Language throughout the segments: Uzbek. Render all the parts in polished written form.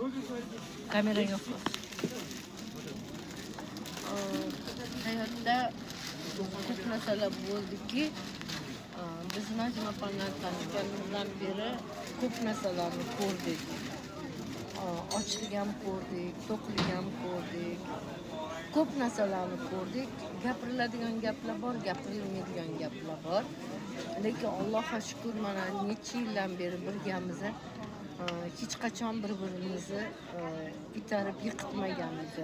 Kameraga yo'q. Hayotda ko'p narsalar bo'ldiki, biz Najma opani tanishganimizdan beri ko'p narsalarni ko'rdik. Ochlik ham ko'rdik, to'qlik ham ko'rdik. Ko'p narsalarni ko'rdik. Gapiriladigan gaplar bor, gapirilmaydigan gaplar bor. Lekin Allohga shukr, mana necha yildan beri birgamiz. Hech qachon bir-birimizni itarib yiqitmaganmiz.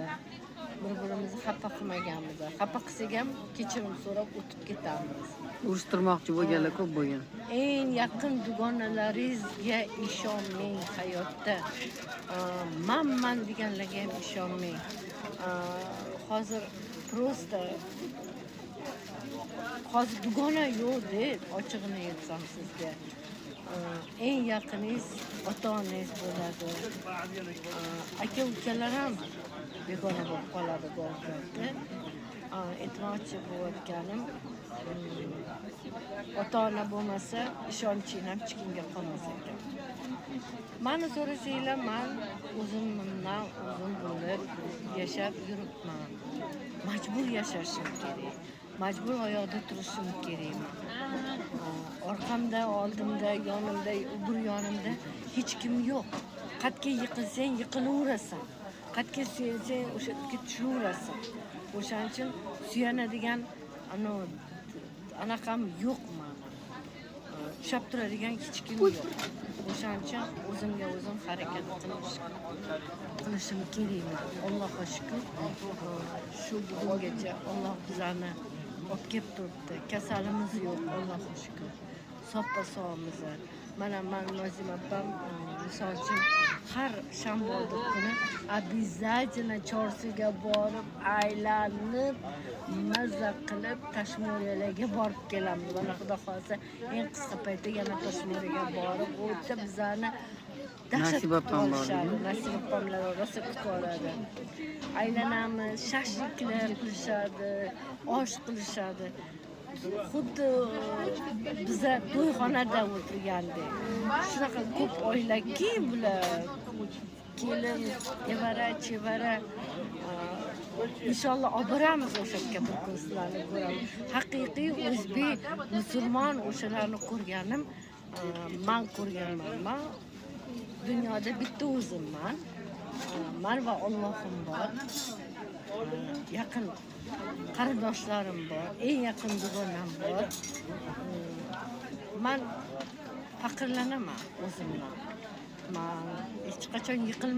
Bir-birimizni xafa qilmaganmiz. Xafa qilsak ham kechirim so'rab o'tib ketamiz. Urushtirmoqchi bo'lganlar ko'p bo'lgan. Eng yaqin dugonalaringizga ishonmang hayotda. Man deganlarga ham ishonmang. Hozir dugona yo'q deb ochig'ini aytsam sizga. Eng yaqiningiz ota-onangiz bo'ladi. Aka-ukalar ham begona bo'lib qoladi ba'zida. Aytmoqchi bo'layotganim, ota-ona bo'lmasa ishonching ham hech kimga qolmas ekan. Mani so'rasanglar, men o'zimdan o'zim bo'lib yashab yuribman. Majbur yashashim kerak. Majbur oyoqda turishim kerak. Orqamda, oldimda, yonimda, bir yonimda hech kim yo'q. Qatga yiqilsang yiqilaverasan. Qatga suyansang o'sha yerga tushaverasan. O'shaning uchun suyanadigan anaqam yo'q meni. Tushab turadigan hech kim yo'q. O'shaning uchun o'zimga o'zim harakat qilishim kerak. Allohga shukr. Shu bugungacha Alloh bizlarni olib kelib turibdi. Kasalimiz yo'q, Allohga shukr. Soppa sog'miz. Mana men Nazima opam misol uchun har shanba kuni обязательно Chorsuga borib, aylanib, mazza qilib Tashmoriyalarga borib kelamiz. Mana xudo xolsa eng qisqa paytda yana Tashmoriyaga borib, o'tib bizlarni Nasiba opam bor. Nasiba opamlar rosa kutib oladi. Aylanamiz, shashliklar qilishadi, osh qilishadi. Xuddi biza to'yxonada o'tirgandek. Shunaqa ko'p oilaki bular. Kelin, evara-chevara. Inshaalloh olib boramiz o'sha yerga bir kun sizlarni ko'ramiz. Haqiqiy o'zbek, musulmon o'shalarni ko'rganim, men ko'rganman. Men dunyoda bitta o'zimman. Men va Allohim bor. Yaqin qarindoshlarim bor, eng yaqin dugonam bor. Men faqirlanaman o'zimdan. Men hech qachon yiqilmayman.